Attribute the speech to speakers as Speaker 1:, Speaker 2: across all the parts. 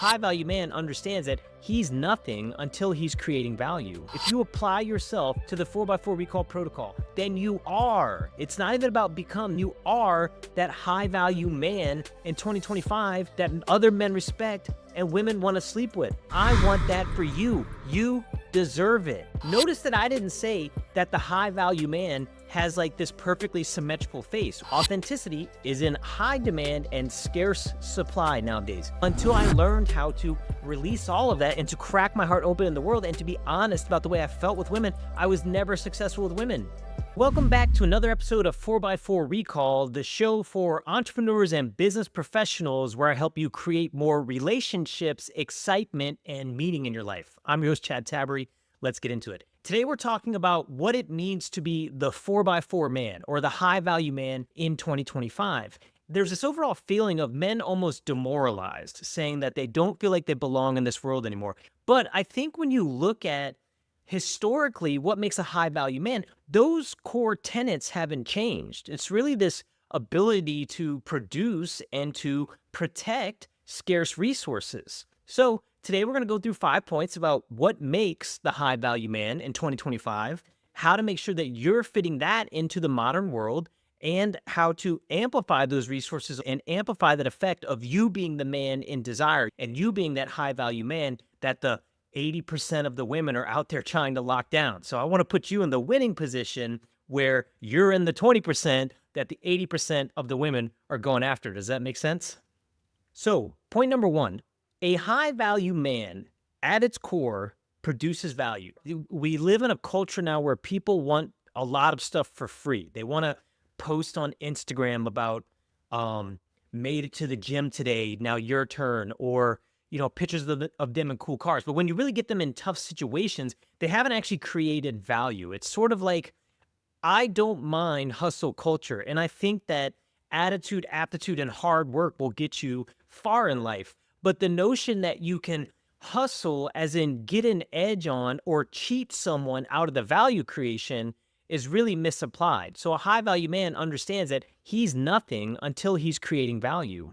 Speaker 1: high value man understands that he's nothing until he's creating value. If you apply yourself to the 4x4 recall protocol, then you are. It's not even about become. You are that high value man in 2025 that other men respect and women want to sleep with. I want that for you. You deserve it. Notice that I didn't say that the high value man has like this perfectly symmetrical face. Authenticity is in high demand and scarce supply nowadays. Until I learned how to release all of that and to crack my heart open in the world and to be honest about the way I felt with women, I was never successful with women. Welcome back to another episode of 4x4 Recall, the show for entrepreneurs and business professionals where I help you create more relationships, excitement, and meaning in your life. I'm your host, Chad Tabbery. Let's get into it. Today, we're talking about what it means to be the 4x4 man or the high value man in 2025. There's this overall feeling of men almost demoralized, saying that they don't feel like they belong in this world anymore. But I think when you look at historically what makes a high value man, those core tenets haven't changed. It's really this ability to produce and to protect scarce resources. So today we're going to go through 5 points about what makes the high value man in 2025, how to make sure that you're fitting that into the modern world, and how to amplify those resources and amplify that effect of you being the man in desire and you being that high value man that the 80% of the women are out there trying to lock down. So I want to put you in the winning position where you're in the 20% that the 80% of the women are going after. Does that make sense? So point number one, a high value man at its core produces value. We live in a culture now where people want a lot of stuff for free. They want to post on Instagram about made it to the gym today, now your turn, or pictures of them in cool cars. But when you really get them in tough situations, they haven't actually created value. It's sort of like, I don't mind hustle culture. And I think that attitude, aptitude, and hard work will get you far in life. But the notion that you can hustle, as in get an edge on or cheat someone out of the value creation, is really misapplied. So a high value man understands that he's nothing until he's creating value.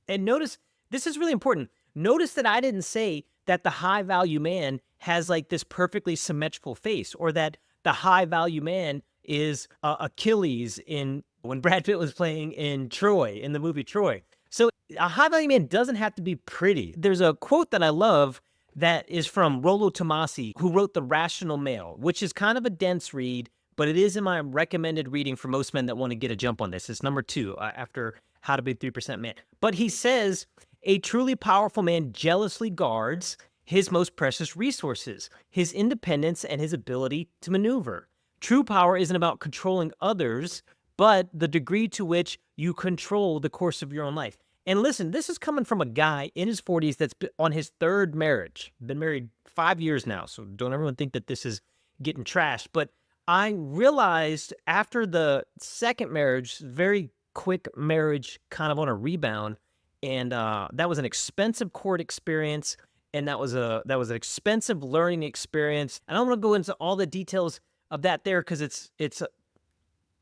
Speaker 1: And notice, this is really important. Notice that I didn't say that the high value man has like this perfectly symmetrical face, or that the high value man is Achilles when Brad Pitt was playing in the movie Troy. So a high value man doesn't have to be pretty. There's a quote that I love that is from Rollo Tomassi, who wrote The Rational Male, which is kind of a dense read, but it is in my recommended reading for most men that want to get a jump on this. It's number 2 after How to Be a 3% Man. But he says, a truly powerful man jealously guards his most precious resources, his independence and his ability to maneuver. True power isn't about controlling others, but the degree to which you control the course of your own life. And listen, this is coming from a guy in his 40s that's on his 3rd marriage. Been married 5 years now, so don't everyone think that this is getting trashed. But I realized after the 2nd marriage, very quick marriage, kind of on a rebound, and that was an expensive court experience, and that was an expensive learning experience. And I don't want to go into all the details of that there because it's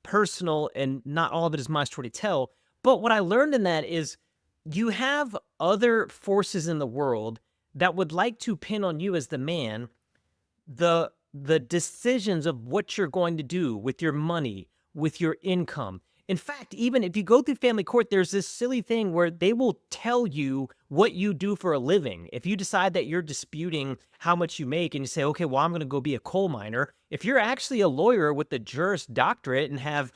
Speaker 1: personal and not all of it is my story to tell. But what I learned in that is you have other forces in the world that would like to pin on you as the man the decisions of what you're going to do with your money, with your income. In fact, even if you go through family court, there's this silly thing where they will tell you what you do for a living. If you decide that you're disputing how much you make and you say, okay, well, I'm going to go be a coal miner. If you're actually a lawyer with the Juris Doctorate and have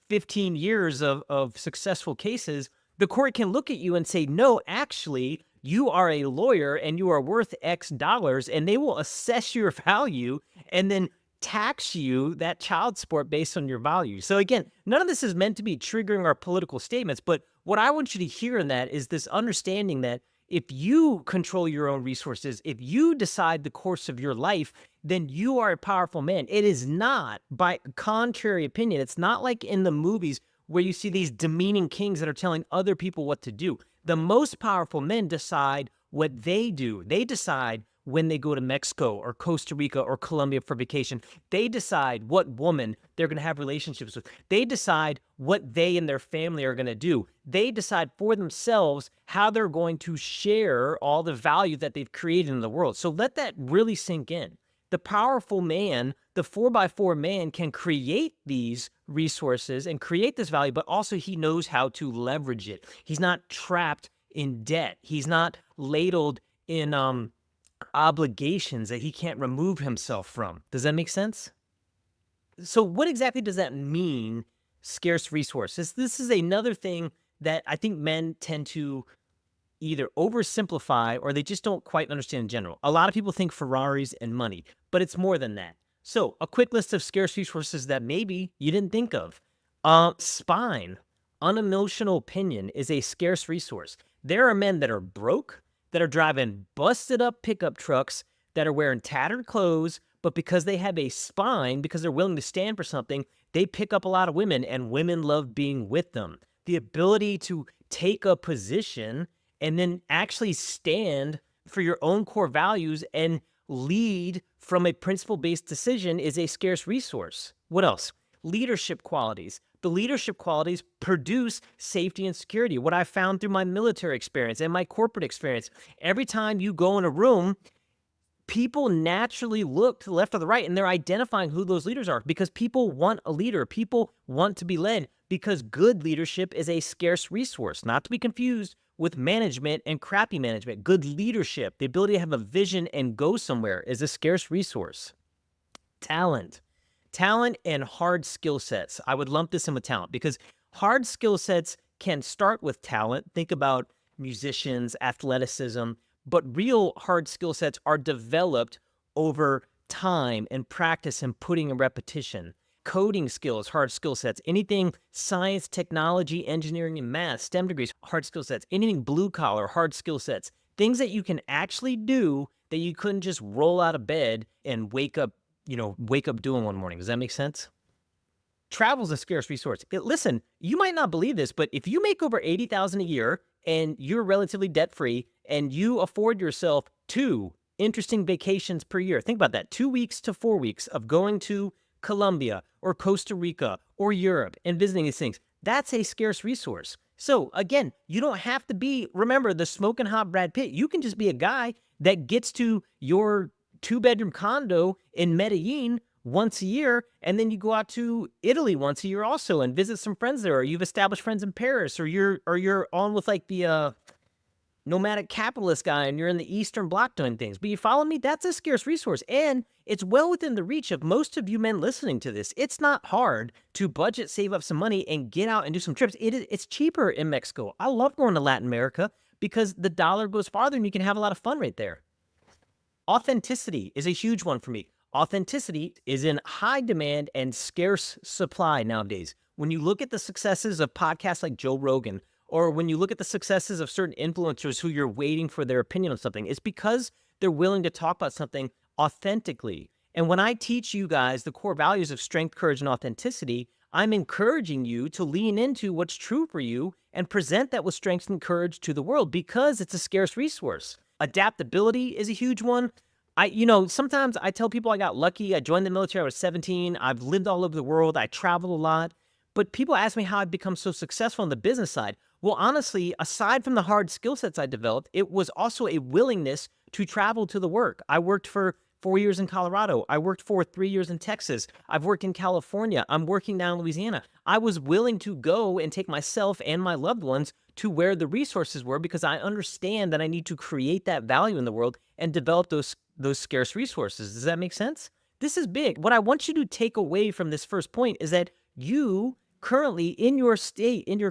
Speaker 1: 15 years of successful cases, the court can look at you and say, no, actually, you are a lawyer and you are worth X dollars, and they will assess your value and then tax you that child support based on your value. So again, none of this is meant to be triggering our political statements, but what I want you to hear in that is this understanding that if you control your own resources, if you decide the course of your life, then you are a powerful man. It is not, by contrary opinion, it's not like in the movies where you see these demeaning kings that are telling other people what to do. The most powerful men decide what they do. They decide when they go to Mexico or Costa Rica or Colombia for vacation. They decide what woman they're going to have relationships with. They decide what they and their family are going to do. They decide for themselves how they're going to share all the value that they've created in the world. So let that really sink in. The powerful man, the 4x4 man, can create these resources and create this value, but also he knows how to leverage it. He's not trapped in debt. He's not ladled in obligations that he can't remove himself from. Does that make sense? So what exactly does that mean, scarce resources? This is another thing that I think men tend to either oversimplify or they just don't quite understand in general. A lot of people think Ferraris and money, but it's more than that. So a quick list of scarce resources that maybe you didn't think of. Spine, unemotional opinion is a scarce resource. There are men that are broke, that are driving busted up pickup trucks, that are wearing tattered clothes, but because they have a spine, because they're willing to stand for something, they pick up a lot of women and women love being with them. The ability to take a position and then actually stand for your own core values and lead from a principle-based decision is a scarce resource. What else? Leadership qualities. The leadership qualities produce safety and security. What I found through my military experience and my corporate experience, every time you go in a room, people naturally look to the left or the right and they're identifying who those leaders are because people want a leader. People want to be led because good leadership is a scarce resource, not to be confused with management and crappy management. Good leadership, the ability to have a vision and go somewhere, is a scarce resource. Talent and hard skill sets. I would lump this in with talent because hard skill sets can start with talent. Think about musicians, athleticism, but real hard skill sets are developed over time and practice and putting in repetition. Coding skills, hard skill sets. Anything science, technology, engineering, and math, STEM degrees, hard skill sets. Anything blue collar, hard skill sets. Things that you can actually do that you couldn't just roll out of bed and wake up doing one morning. Does that make sense? Travel's a scarce resource. Listen, you might not believe this, but if you make over $80,000 a year and you're relatively debt-free and you afford yourself 2 interesting vacations per year, think about that, 2 weeks to 4 weeks of going to Colombia or Costa Rica or Europe and visiting these things, that's a scarce resource. So again, you don't have to be, remember, the smoking hot Brad Pitt. You can just be a guy that gets to your 2-bedroom condo in Medellin once a year, and then you go out to Italy once a year also and visit some friends there, or you've established friends in Paris, or you're on with like the nomadic capitalist guy and you're in the Eastern Bloc doing things. But you follow me? That's a scarce resource. And it's well within the reach of most of you men listening to this. It's not hard to budget, save up some money, and get out and do some trips. It's cheaper in Mexico. I love going to Latin America because the dollar goes farther and you can have a lot of fun right there. Authenticity is a huge one for me. Authenticity is in high demand and scarce supply nowadays. When you look at the successes of podcasts like Joe Rogan, or when you look at the successes of certain influencers who you're waiting for their opinion on something, it's because they're willing to talk about something authentically. And when I teach you guys the core values of strength, courage, and authenticity, I'm encouraging you to lean into what's true for you and present that with strength and courage to the world because it's a scarce resource. Adaptability is a huge one. Sometimes I tell people I got lucky. I joined the military, I was 17. I've lived all over the world. I travel a lot. But people ask me how I've become so successful on the business side. Well, honestly, aside from the hard skill sets I developed, it was also a willingness to travel to the work. I worked for 4 years in Colorado. I worked for 3 years in Texas. I've worked in California. I'm working now in Louisiana. I was willing to go and take myself and my loved ones to where the resources were because I understand that I need to create that value in the world and develop those scarce resources. Does that make sense? This is big. What I want you to take away from this first point is that you currently in your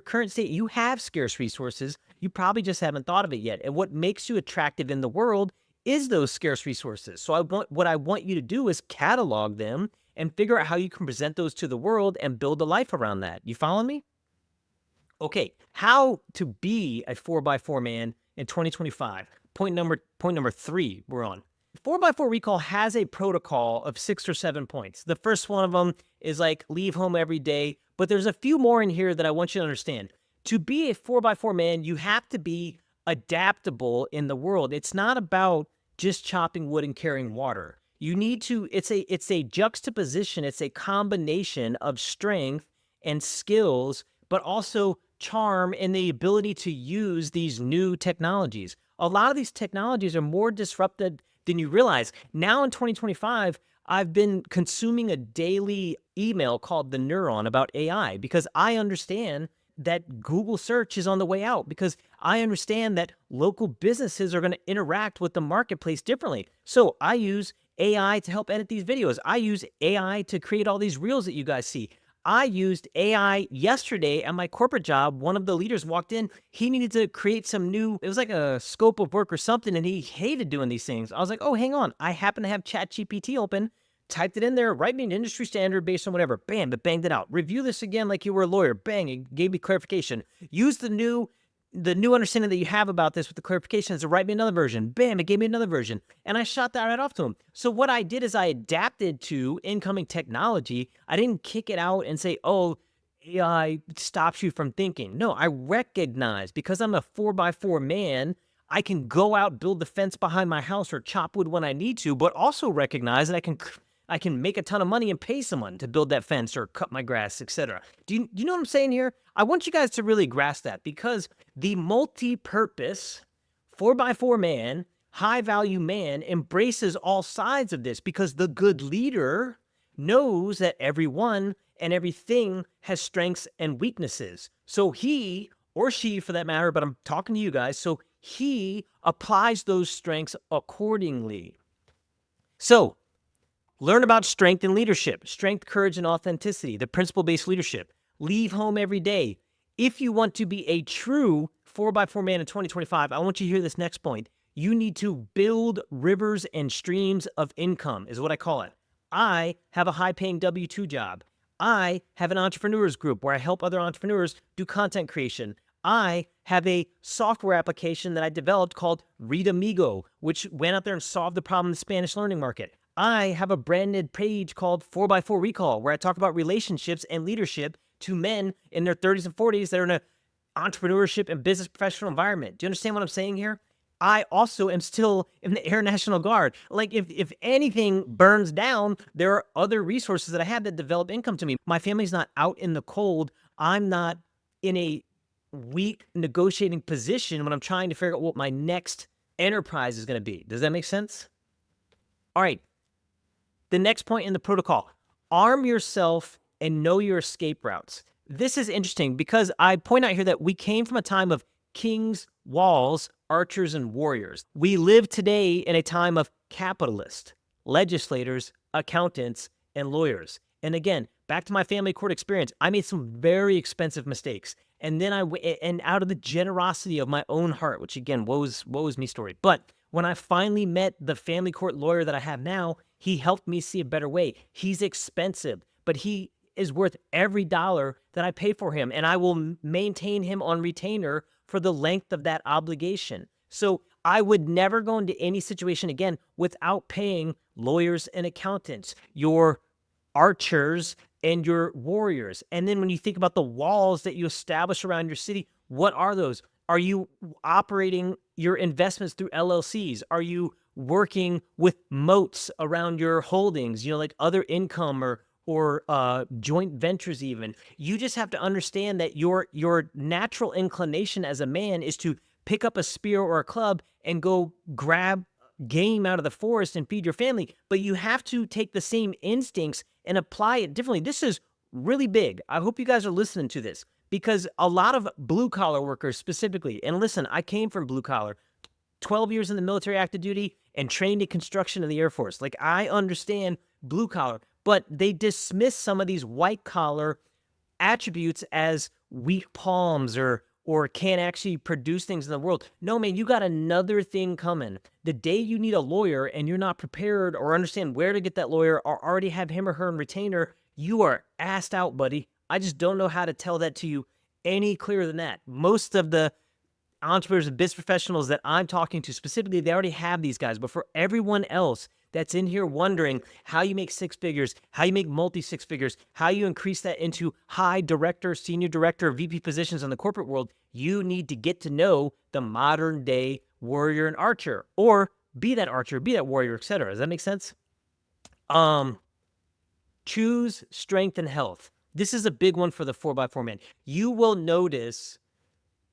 Speaker 1: current state, you have scarce resources. You probably just haven't thought of it yet. And what makes you attractive in the world is those scarce resources. So what I want you to do is catalog them and figure out how you can present those to the world and build a life around that. You follow me? Okay, how to be a 4x4 man in 2025. Point number 3 we're on. 4x4 Recall has a protocol of 6 or 7 points. The first one of them is like leave home every day, but there's a few more in here that I want you to understand. To be a 4x4 man, you have to be adaptable in the world. It's not about just chopping wood and carrying water. You need to, it's a juxtaposition, it's a combination of strength and skills, but also charm and the ability to use these new technologies. A lot of these technologies are more disrupted than you realize. Now in 2025, I've been consuming a daily email called The Neuron about AI because I understand that Google search is on the way out, because I understand that local businesses are going to interact with the marketplace differently. So I use AI to help edit these videos. I use AI to create all these reels that you guys see. I used AI yesterday at my corporate job. One of the leaders walked in. He needed to create some new, it was like a scope of work or something, and he hated doing these things. I was like, oh, hang on. I happen to have ChatGPT open. Typed it in there, write me an industry standard based on whatever. Bam, it banged it out. Review this again like you were a lawyer. Bang, it gave me clarification. Use the new understanding that you have about this with the clarifications to write me another version. Bam, it gave me another version. And I shot that right off to him. So what I did is I adapted to incoming technology. I didn't kick it out and say, oh, AI stops you from thinking. No, I recognize, because I'm a 4x4 man, I can go out, build the fence behind my house or chop wood when I need to, but also recognize that I can make a ton of money and pay someone to build that fence or cut my grass, etc. Do you know what I'm saying here? I want you guys to really grasp that, because the multi-purpose 4x4 man, high-value man embraces all sides of this, because the good leader knows that everyone and everything has strengths and weaknesses. So he, or she for that matter, but I'm talking to you guys, so he applies those strengths accordingly. So learn about strength and leadership, strength, courage, and authenticity, the principle-based leadership. Leave home every day. If you want to be a true 4x4 man in 2025, I want you to hear this next point. You need to build rivers and streams of income, is what I call it. I have a high-paying W-2 job. I have an entrepreneurs group where I help other entrepreneurs do content creation. I have a software application that I developed called Read Amigo, which went out there and solved the problem in the Spanish learning market. I have a branded page called 4x4 Recall, where I talk about relationships and leadership to men in their 30s and 40s that are in an entrepreneurship and business professional environment. Do you understand what I'm saying here? I also am still in the Air National Guard. Like, if anything burns down, there are other resources that I have that develop income to me. My family's not out in the cold. I'm not in a weak negotiating position when I'm trying to figure out what my next enterprise is going to be. Does that make sense? All right. The next point in the protocol, arm yourself and know your escape routes. This is interesting because I point out here that we came from a time of kings, walls, archers, and warriors. We live today in a time of capitalists, legislators, accountants, and lawyers. And again, back to my family court experience, I made some very expensive mistakes. And then and out of the generosity of my own heart, which again, woe is me story. But when I finally met the family court lawyer that I have now, he helped me see a better way. He's expensive, but he is worth every dollar that I pay for him, and I will maintain him on retainer for the length of that obligation. So I would never go into any situation again without paying lawyers and accountants, your archers and your warriors. And then when you think about the walls that you establish around your city, what are those? Are you operating your investments through LLCs? Are you working with moats around your holdings, like other income or joint ventures even? You just have to understand that your natural inclination as a man is to pick up a spear or a club and go grab game out of the forest and feed your family. But you have to take the same instincts and apply it differently. This is really big. I hope you guys are listening to this, because a lot of blue collar workers specifically, and listen, I came from blue collar, 12 years in the military active duty and trained in construction in the Air Force. Like, I understand blue collar, but they dismiss some of these white collar attributes as weak palms or can't actually produce things in the world. No, man, you got another thing coming. The day you need a lawyer and you're not prepared or understand where to get that lawyer or already have him or her in retainer, you are assed out, buddy. I just don't know how to tell that to you any clearer than that. Most of the entrepreneurs and business professionals that I'm talking to specifically, they already have these guys. But for everyone else that's in here wondering how you make six figures, how you make multi-six figures, how you increase that into high director, senior director, VP positions in the corporate world, you need to get to know the modern day warrior and archer, or be that archer, be that warrior, etc. Does that make sense? Choose strength and health. This is a big one for the 4x4 man. You will notice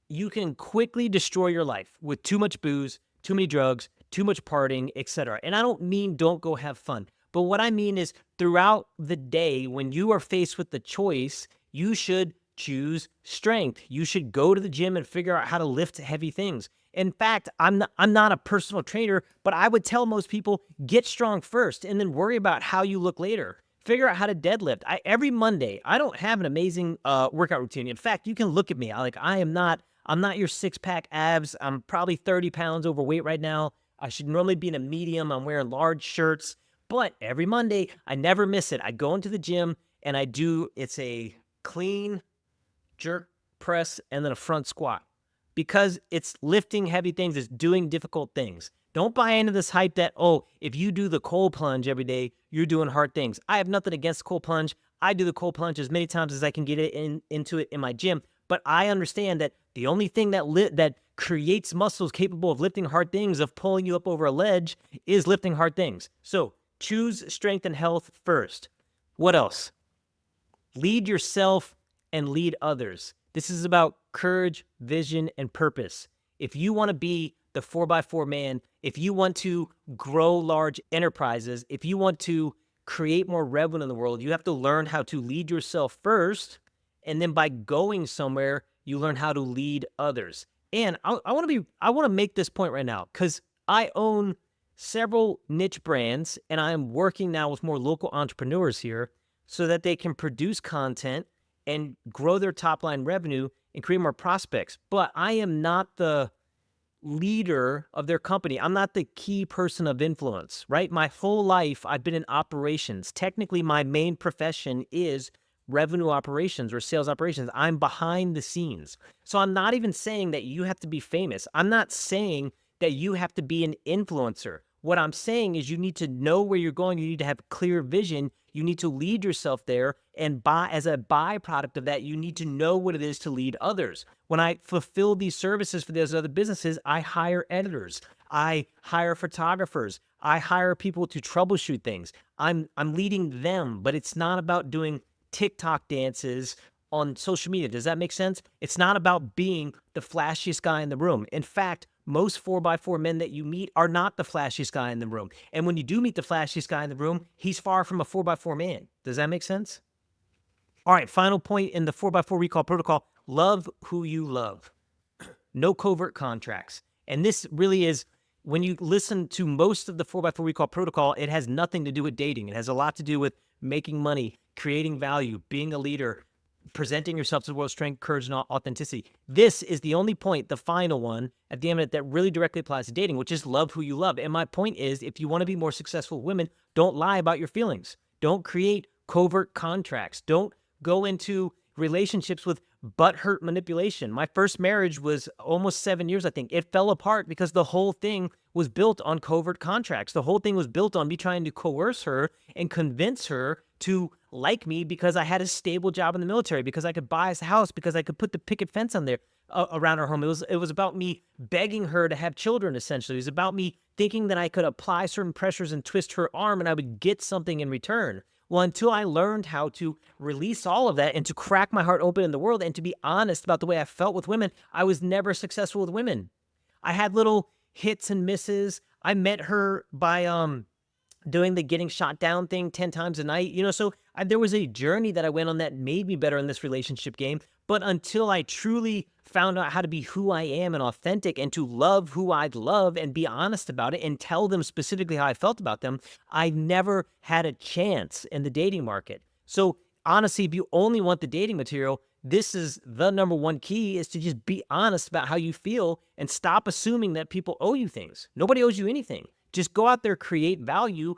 Speaker 1: you can quickly destroy your life with too much booze, too many drugs, too much partying, etc. And I don't mean don't go have fun. But what I mean is throughout the day, when you are faced with the choice, you should choose strength. You should go to the gym and figure out how to lift heavy things. In fact, I'm not a personal trainer, but I would tell most people, get strong first and then worry about how you look later. Figure out how to deadlift. Every Monday, I don't have an amazing workout routine. In fact, you can look at me. I'm not your six-pack abs. I'm probably 30 pounds overweight right now. I should normally be in a medium. I'm wearing large shirts. But every Monday, I never miss it. I go into the gym and it's a clean jerk press and then a front squat. Because it's lifting heavy things, it's doing difficult things. Don't buy into this hype that, oh, if you do the cold plunge every day, you're doing hard things. I have nothing against cold plunge. I do the cold plunge as many times as I can get it into it in my gym. But I understand that the only thing that creates muscles capable of lifting hard things, of pulling you up over a ledge, is lifting hard things. So choose strength and health first. What else? Lead yourself and lead others. This is about courage, vision, and purpose. If you want to be the 4x4 man, if you want to grow large enterprises, if you want to create more revenue in the world, you have to learn how to lead yourself first. And then by going somewhere, you learn how to lead others. And I want to make this point right now because I own several niche brands and I am working now with more local entrepreneurs here so that they can produce content and grow their top line revenue and create more prospects. But I am not the leader of their company. I'm not the key person of influence, right? My whole life, I've been in operations. Technically, my main profession is revenue operations or sales operations. I'm behind the scenes. So I'm not even saying that you have to be famous. I'm not saying that you have to be an influencer. What I'm saying is you need to know where you're going. You need to have clear vision. You need to lead yourself there. And as a byproduct of that, you need to know what it is to lead others. When I fulfill these services for those other businesses, I hire editors. I hire photographers. I hire people to troubleshoot things. I'm leading them, but it's not about doing TikTok dances on social media. Does that make sense? It's not about being the flashiest guy in the room. In fact, most 4x4 men that you meet are not the flashiest guy in the room. And when you do meet the flashiest guy in the room, he's far from a 4x4 man. Does that make sense? All right, final point in the 4x4 recall protocol, love who you love. No covert contracts. And this really is, when you listen to most of the 4x4 recall protocol, it has nothing to do with dating. It has a lot to do with making money, creating value, being a leader, presenting yourself to the world's strength, courage, and authenticity. This is the only point, the final one at the end of it, that really directly applies to dating, which is love who you love. And my point is, if you want to be more successful with women, don't lie about your feelings. Don't create covert contracts. Don't go into relationships with butthurt manipulation. My first marriage was almost 7 years, I think. It fell apart because the whole thing was built on covert contracts. The whole thing was built on me trying to coerce her and convince her to like me because I had a stable job in the military, because I could buy us a house, because I could put the picket fence on there around our home. It was about me begging her to have children, essentially. It was about me thinking that I could apply certain pressures and twist her arm and I would get something in return. Well, until I learned how to release all of that and to crack my heart open in the world and to be honest about the way I felt with women, I was never successful with women. I had little hits and misses. I met her by doing the getting shot down thing 10 times a night. So there was a journey that I went on that made me better in this relationship game. But until I truly found out how to be who I am and authentic and to love who I'd love and be honest about it and tell them specifically how I felt about them, I never had a chance in the dating market. So honestly, if you only want the dating material, this is the number one key, is to just be honest about how you feel and stop assuming that people owe you things. Nobody owes you anything. Just go out there, create value,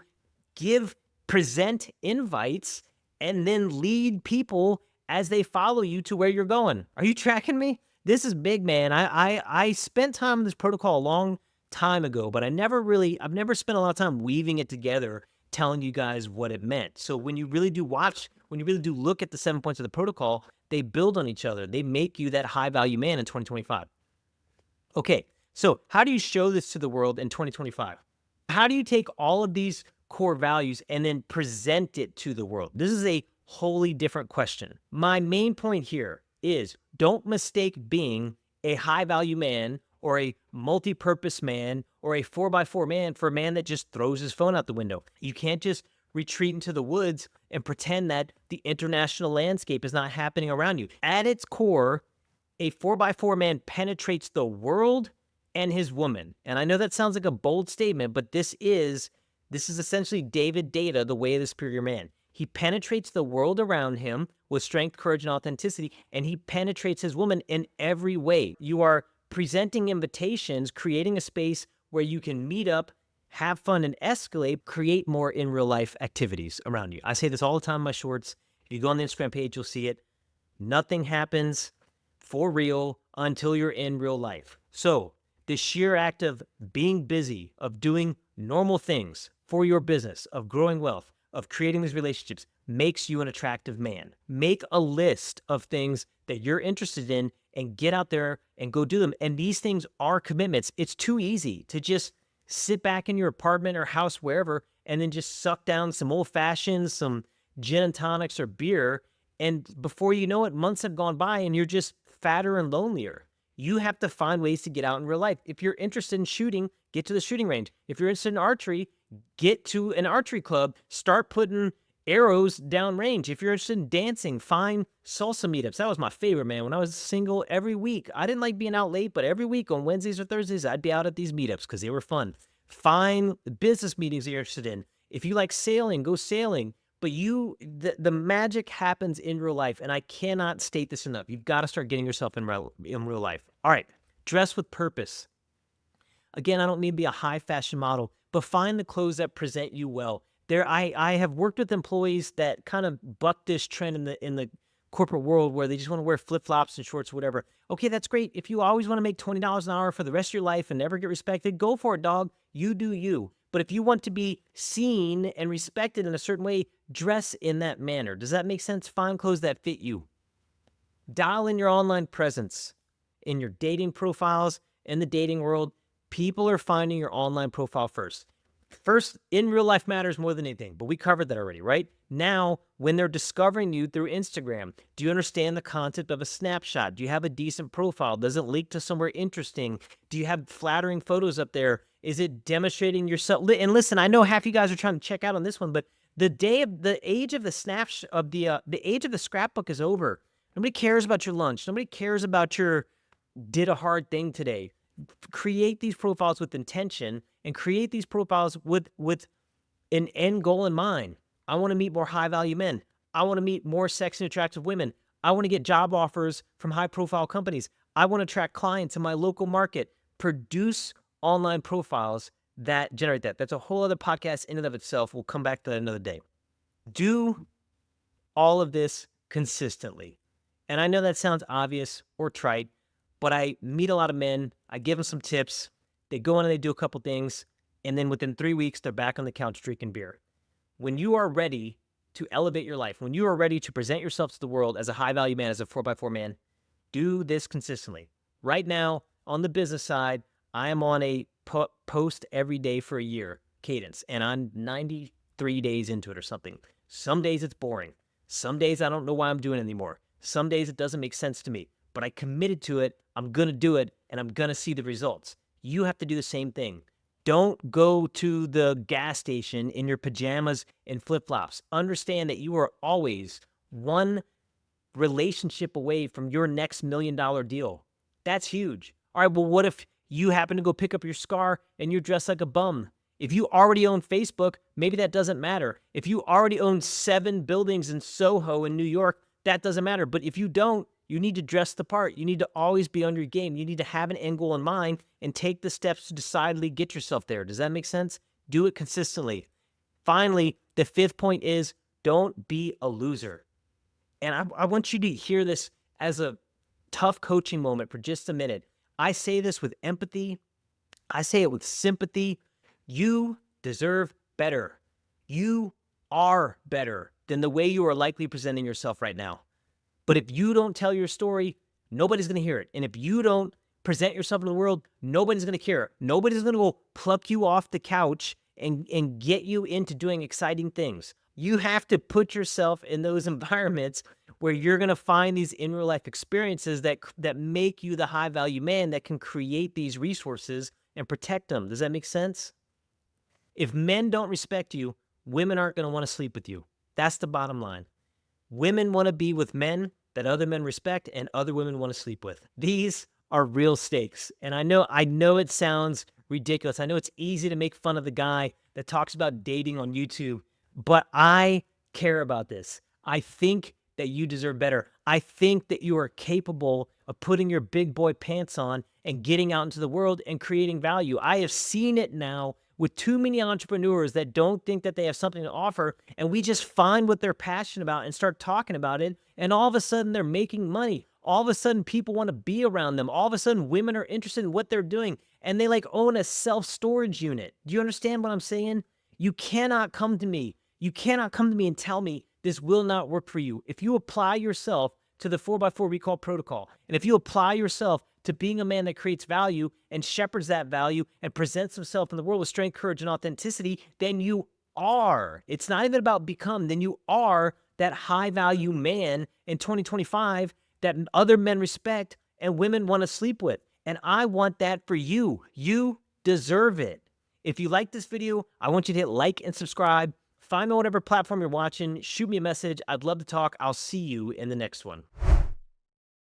Speaker 1: present invites, and then lead people as they follow you to where you're going. Are you tracking me? This is big, man. I spent time on this protocol a long time ago, but I've never spent a lot of time weaving it together, telling you guys what it meant. So when you really do look at the 7 points of the protocol, they build on each other. They make you that high value man in 2025. Okay, so how do you show this to the world in 2025? How do you take all of these core values and then present it to the world? This is a wholly different question. My main point here is don't mistake being a high value man or a multi-purpose man or a 4x4 man for a man that just throws his phone out the window. You can't just retreat into the woods and pretend that the international landscape is not happening around you. At its core, a 4x4 man penetrates the world and his woman. And I know that sounds like a bold statement, but this is essentially David Data, the way of the superior man. He penetrates the world around him with strength, courage, and authenticity, and he penetrates his woman in every way. You are presenting invitations, creating a space where you can meet up, have fun, and escalate, create more in real life activities around you. I say this all the time in my shorts. If you go on the Instagram page, you'll see it. Nothing happens for real until you're in real life. So the sheer act of being busy, of doing normal things for your business, of growing wealth, of creating these relationships makes you an attractive man. Make a list of things that you're interested in and get out there and go do them. And these things are commitments. It's too easy to just sit back in your apartment or house, wherever, and then just suck down some old fashions, some gin and tonics or beer. And before you know it, months have gone by and you're just fatter and lonelier. You have to find ways to get out in real life. If you're interested in shooting, get to the shooting range. If you're interested in archery, get to an archery club. Start putting arrows down range. If you're interested in dancing, find salsa meetups. That was my favorite, man. When I was single, every week, I didn't like being out late, but every week on Wednesdays or Thursdays, I'd be out at these meetups because they were fun. Find business meetings that you're interested in. If you like sailing, go sailing. But the magic happens in real life, and I cannot state this enough. You've got to start getting yourself in real life. All right, dress with purpose. Again, I don't mean to be a high fashion model, but find the clothes that present you well. I have worked with employees that kind of buck this trend in the corporate world where they just want to wear flip-flops and shorts or whatever. Okay, that's great. If you always want to make $20 an hour for the rest of your life and never get respected, go for it, dog. You do you. But if you want to be seen and respected in a certain way, dress in that manner. Does that make sense? Find clothes that fit you. Dial in your online presence. In your dating profiles, in the dating world, people are finding your online profile first. First, in real life matters more than anything, but we covered that already, right? Now, when they're discovering you through Instagram, do you understand the concept of a snapshot? Do you have a decent profile? Does it link to somewhere interesting? Do you have flattering photos up there? Is it demonstrating yourself? And listen, I know half you guys are trying to check out on this one, but the age of the age of the scrapbook is over. Nobody cares about your lunch. Nobody cares about your did a hard thing today. Create these profiles with intention and create these profiles with an end goal in mind. I want to meet more high value men. I want to meet more sexy and attractive women. I want to get job offers from high profile companies. I want to attract clients in my local market. Produce online profiles that generate that. That's a whole other podcast in and of itself. We'll come back to that another day. Do all of this consistently. And I know that sounds obvious or trite, but I meet a lot of men. I give them some tips. They go in and they do a couple things. And then within 3 weeks, they're back on the couch drinking beer. When you are ready to elevate your life, when you are ready to present yourself to the world as a high value man, as a 4x4 man, do this consistently. Right now, on the business side, I am on a post every day for a year cadence, and I'm 93 days into it or something. Some days it's boring. Some days I don't know why I'm doing it anymore. Some days it doesn't make sense to me, but I committed to it. I'm going to do it, and I'm going to see the results. You have to do the same thing. Don't go to the gas station in your pajamas and flip-flops. Understand that you are always one relationship away from your next $1 million deal. That's huge. All right, well, what if you happen to go pick up your Scar and you're dressed like a bum? If you already own Facebook, maybe that doesn't matter. If you already own 7 buildings in Soho in New York, that doesn't matter. But if you don't, you need to dress the part. You need to always be on your game. You need to have an end goal in mind and take the steps to decidedly get yourself there. Does that make sense? Do it consistently. Finally, the 5th point is don't be a loser. And I want you to hear this as a tough coaching moment for just a minute. I say this with empathy. I say it with sympathy. You deserve better. You are better than the way you are likely presenting yourself right now. But if you don't tell your story, nobody's going to hear it. And if you don't present yourself in the world, nobody's going to care. Nobody's going to go pluck you off the couch and get you into doing exciting things. You have to put yourself in those environments where you're going to find these in real life experiences that make you the high value man that can create these resources and protect them. Does that make sense? If men don't respect you, women aren't going to want to sleep with you. That's the bottom line. Women want to be with men that other men respect and other women want to sleep with. These are real stakes. And I know it sounds ridiculous. I know it's easy to make fun of the guy that talks about dating on YouTube, but I care about this. I think that you deserve better. I think that you are capable of putting your big boy pants on and getting out into the world and creating value. I have seen it now with too many entrepreneurs that don't think that they have something to offer, and we just find what they're passionate about and start talking about it, and all of a sudden they're making money. All of a sudden people want to be around them. All of a sudden women are interested in what they're doing, and they like own a self-storage unit. Do you understand what I'm saying? You cannot come to me. You cannot come to me and tell me this will not work for you. If you apply yourself to the 4x4 recall protocol, and if you apply yourself to being a man that creates value and shepherds that value and presents himself in the world with strength, courage, and authenticity, then you are. It's not even about become. Then you are that high value man in 2025 that other men respect and women want to sleep with. And I want that for you. You deserve it. If you like this video, I want you to hit like and subscribe. Find me on whatever platform you're watching. Shoot me a message. I'd love to talk. I'll see you in the next one.